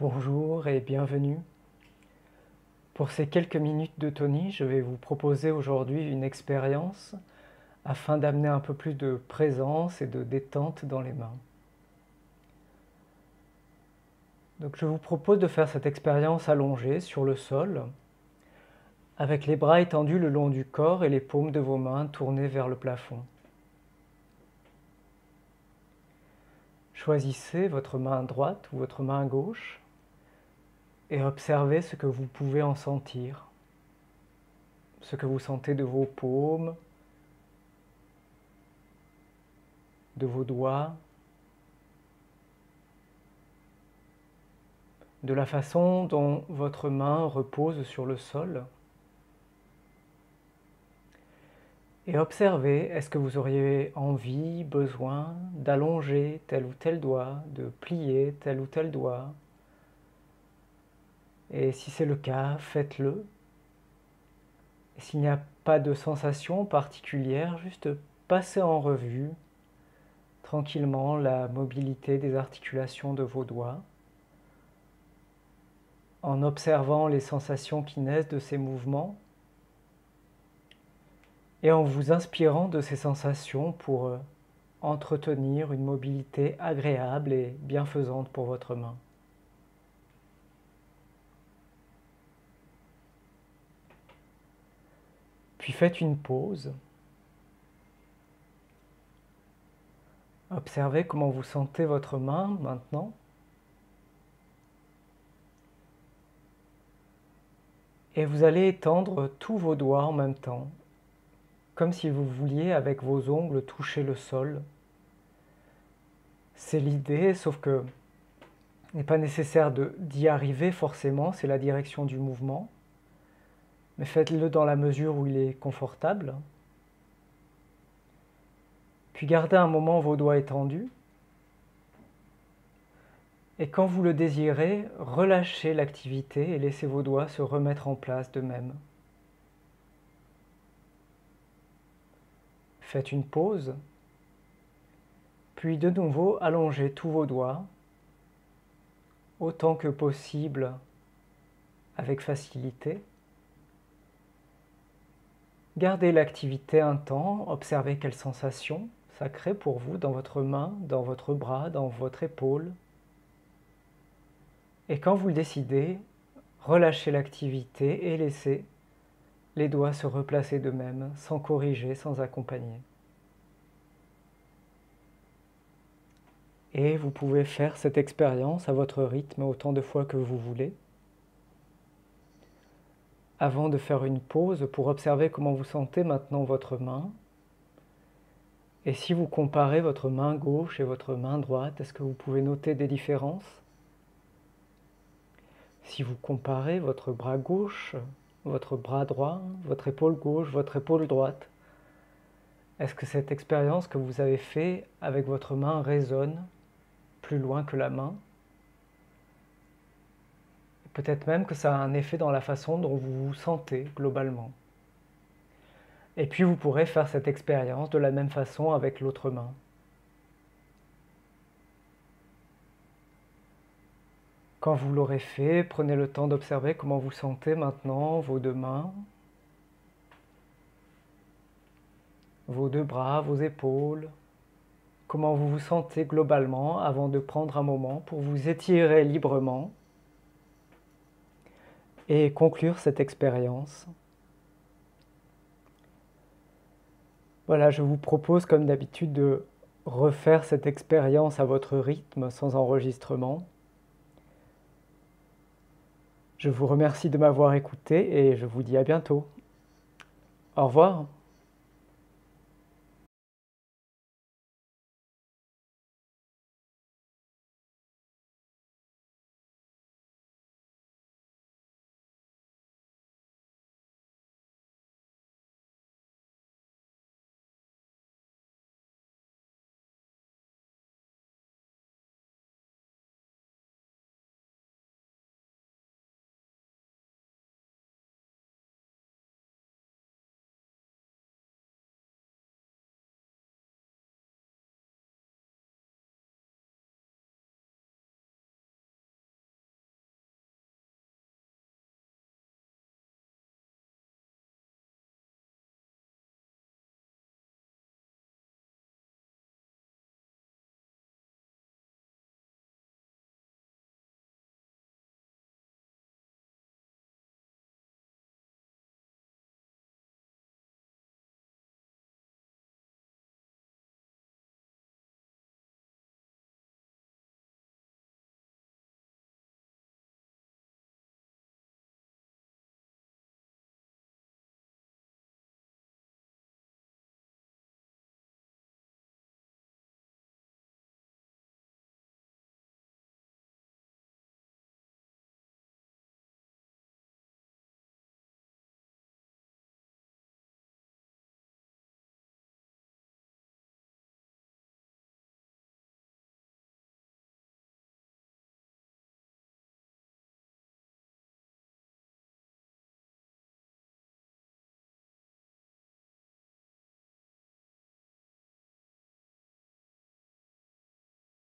Bonjour et bienvenue. Pour ces quelques minutes de Tony, je vais vous proposer aujourd'hui une expérience afin d'amener un peu plus de présence et de détente dans les mains. Donc je vous propose de faire cette expérience allongée sur le sol, avec les bras étendus le long du corps et les paumes de vos mains tournées vers le plafond. Choisissez votre main droite ou votre main gauche et observez ce que vous pouvez en sentir, ce que vous sentez de vos paumes, de vos doigts, de la façon dont votre main repose sur le sol. Et observez, est-ce que vous auriez envie, besoin d'allonger tel ou tel doigt, de plier tel ou tel doigt. Et si c'est le cas, faites-le. Et s'il n'y a pas de sensation particulière, juste passez en revue tranquillement la mobilité des articulations de vos doigts, en observant les sensations qui naissent de ces mouvements et en vous inspirant de ces sensations pour entretenir une mobilité agréable et bienfaisante pour votre main. Puis faites une pause. Observez comment vous sentez votre main maintenant. Et vous allez étendre tous vos doigts en même temps, comme si vous vouliez avec vos ongles toucher le sol. C'est l'idée, sauf que il n'est pas nécessaire d'y arriver forcément, c'est la direction du mouvement. Mais faites-le dans la mesure où il est confortable. Puis gardez un moment vos doigts étendus. Et quand vous le désirez, relâchez l'activité et laissez vos doigts se remettre en place d'eux-mêmes. Faites une pause, puis de nouveau allongez tous vos doigts, autant que possible avec facilité. Gardez l'activité un temps, observez quelles sensations ça crée pour vous dans votre main, dans votre bras, dans votre épaule. Et quand vous le décidez, relâchez l'activité et laissez les doigts se replacer d'eux-mêmes, sans corriger, sans accompagner. Et vous pouvez faire cette expérience à votre rythme autant de fois que vous voulez, avant de faire une pause pour observer comment vous sentez maintenant votre main. Et si vous comparez votre main gauche et votre main droite, est-ce que vous pouvez noter des différences? Si vous comparez votre bras gauche, votre bras droit, votre épaule gauche, votre épaule droite, est-ce que cette expérience que vous avez faite avec votre main résonne plus loin que la main? Peut-être même que ça a un effet dans la façon dont vous vous sentez globalement. Et puis vous pourrez faire cette expérience de la même façon avec l'autre main. Quand vous l'aurez fait, prenez le temps d'observer comment vous sentez maintenant vos deux mains, vos deux bras, vos épaules, comment vous vous sentez globalement avant de prendre un moment pour vous étirer librement et conclure cette expérience. Voilà, je vous propose comme d'habitude de refaire cette expérience à votre rythme sans enregistrement. Je vous remercie de m'avoir écouté et je vous dis à bientôt. Au revoir.